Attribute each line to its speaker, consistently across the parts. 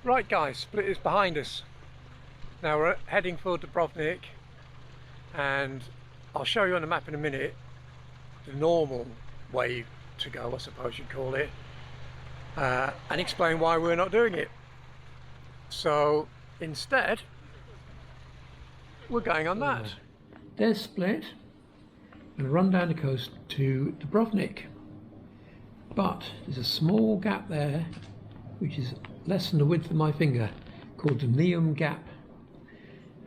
Speaker 1: Right guys, split is behind us. Now we're heading for Dubrovnik, and I'll show you on the map in a minute the normal way to go, I suppose you'd call it, and explain why we're not doing it. So instead we're going on that. There's Split, and run down the coast to Dubrovnik, but there's a small gap there which is less than the width of my finger, called the Neum Gap.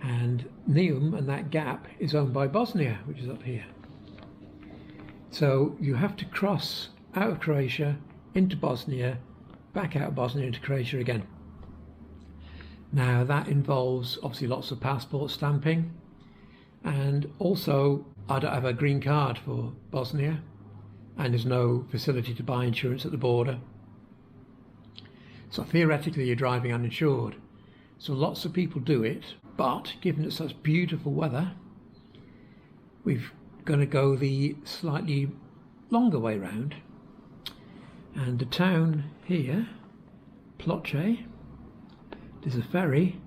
Speaker 1: And Neum and that gap is owned by Bosnia, which is up here. So you have to cross out of Croatia into Bosnia, back out of Bosnia into Croatia again. Now that involves obviously lots of passport stamping, and also I don't have a green card for Bosnia, and there's no facility to buy insurance at the border. So theoretically you're driving uninsured. So lots of people do it, but given it's such beautiful weather, we're going to go the slightly longer way round. And the town here, Ploče, there's a ferry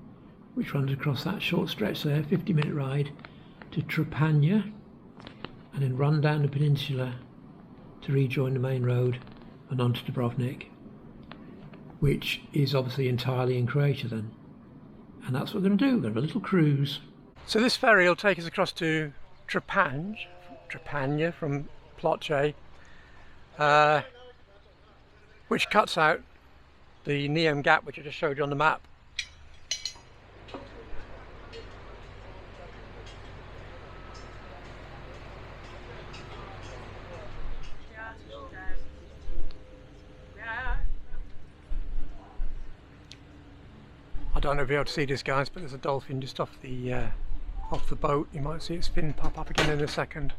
Speaker 1: which runs across that short stretch there, 50-minute ride to Trapanja, and then run down the peninsula to rejoin the main road and onto Dubrovnik, which is obviously entirely in Croatia then. And that's what we're going to do. We're going to have a little cruise. So this ferry will take us across to Trapanja from Ploče, which cuts out the Neum Gap, which I just showed you on the map. I don't know if you'll be able to see this, guys, but there's a dolphin just off the boat. You might see its fin pop up again in a second.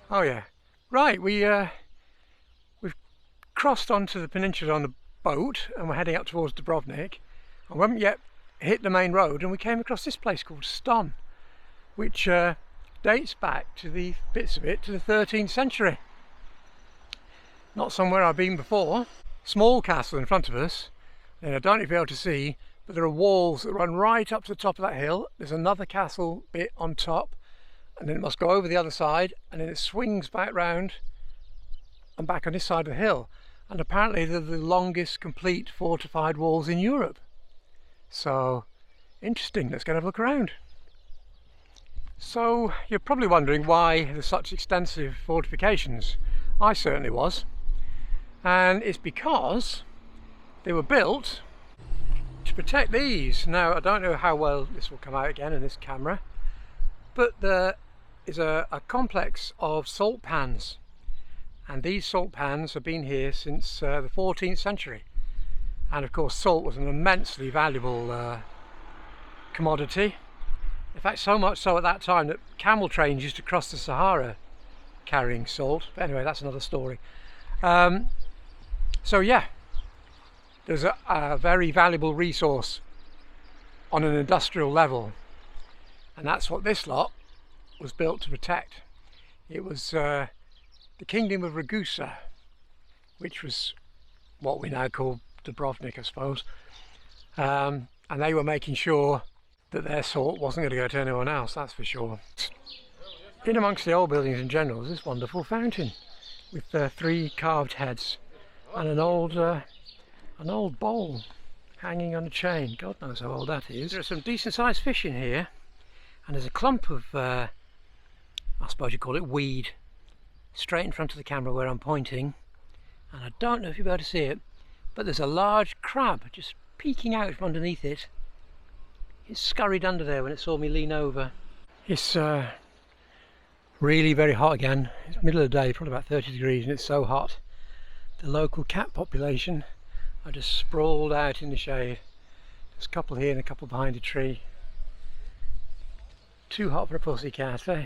Speaker 1: Oh yeah, right. We've crossed onto the peninsula on the boat, and we're heading up towards Dubrovnik, and we haven't yet hit the main road, and we came across this place called Ston, which dates back to the bits of it to the 13th century. Not somewhere I've been before. Small castle in front of us, and I don't know if you'll be able to see, but there are walls that run right up to the top of that hill. There's another castle bit on top, and then it must go over the other side, and then it swings back round and back on this side of the hill. And apparently they're the longest complete fortified walls in Europe. So interesting, let's go and have a look around. So you're probably wondering why there's such extensive fortifications. I certainly was. And it's because they were built to protect these. Now I don't know how well this will come out again in this camera, but there is a complex of salt pans. And these salt pans have been here since the 14th century. And of course salt was an immensely valuable commodity. In fact, so much so at that time that camel trains used to cross the Sahara carrying salt. But anyway, that's another story. So yeah, there's a very valuable resource on an industrial level. And that's what this lot was built to protect. It was the Kingdom of Ragusa, which was what we now call Dubrovnik, I suppose, and they were making sure that their salt wasn't going to go to anyone else, that's for sure. In amongst the old buildings in general is this wonderful fountain with 3 carved heads and an old bowl hanging on a chain. God knows how old that is. There are some decent sized fish in here, and there's a clump of I suppose you call it weed straight in front of the camera where I'm pointing, and I don't know if you'll be able to see it, but there's a large crab just peeking out from underneath it. It scurried under there when it saw me lean over. It's really very hot again. It's middle of the day, probably about 30 degrees, and it's so hot the local cat population are just sprawled out in the shade. There's a couple here and a couple behind a tree. Too hot for a pussycat, eh?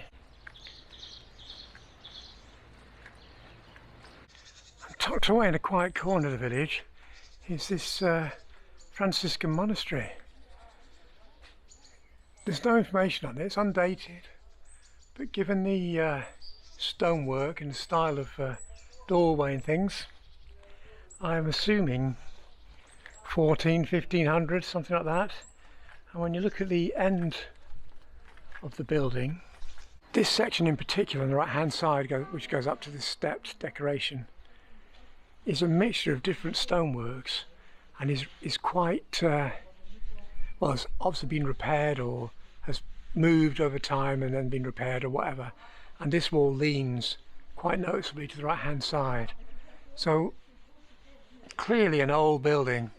Speaker 1: tucked away in a quiet corner of the village is this Franciscan monastery. There's no information on it, it's undated, but given the stonework and the style of doorway and things, I'm assuming 1500, something like that. And when you look at the end of the building, this section in particular on the right hand side, which goes up to this stepped decoration, is a mixture of different stoneworks and is quite well, it's obviously been repaired or has moved over time and then been repaired or whatever, and this wall leans quite noticeably to the right hand side, so clearly an old building,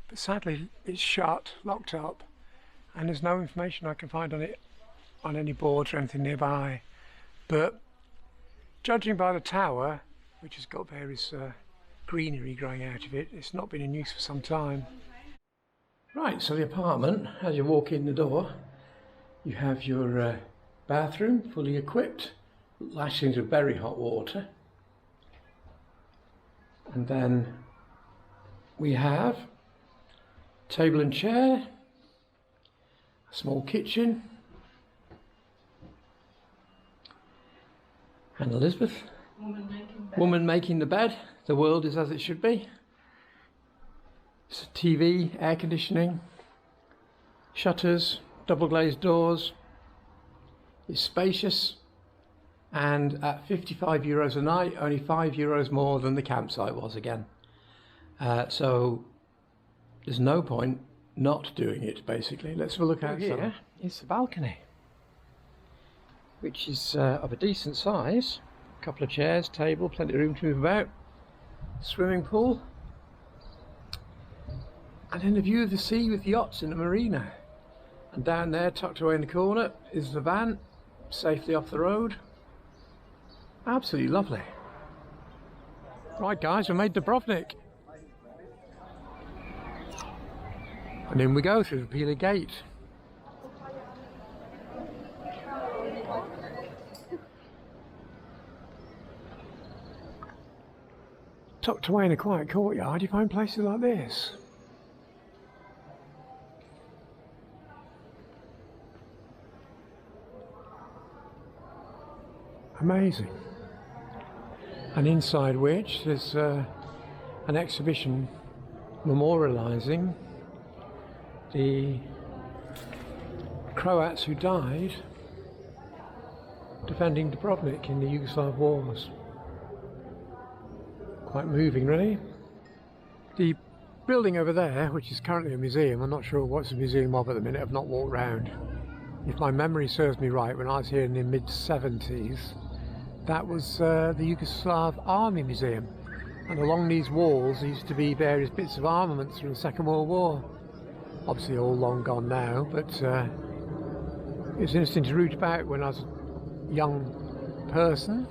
Speaker 1: but sadly it's shut, locked up, and there's no information I can find on it on any boards or anything nearby. But judging by the tower, which has got various greenery growing out of it, it's not been in use for some time. Right, so the apartment, as you walk in the door, you have your bathroom fully equipped, lashed into very hot water, and then we have table and chair, a small kitchen, and Elizabeth, woman making the bed. The world is as it should be. It's a TV, air conditioning, shutters, double glazed doors. It's spacious, and at €55 a night, only €5 more than the campsite was again. So there's no point not doing it, basically. Let's have a look out here. It's the balcony, which is of a decent size. A couple of chairs, table, plenty of room to move about. Swimming pool. And then the view of the sea with yachts in the marina. And down there, tucked away in the corner, is the van, safely off the road. Absolutely lovely. Right guys, we made Dubrovnik. And in we go through the peeling gate. Tucked away in a quiet courtyard, you find places like this. Amazing. And inside which there's an exhibition memorialising the Croats who died defending Dubrovnik in the Yugoslav wars. Quite moving, really. The building over there, which is currently a museum, I'm not sure what's a museum of at the minute, I've not walked round. If my memory serves me right, when I was here in the mid-70s, that was the Yugoslav Army Museum. And along these walls there used to be various bits of armaments from the Second World War. Obviously all long gone now, but it was interesting to root about when I was a young person.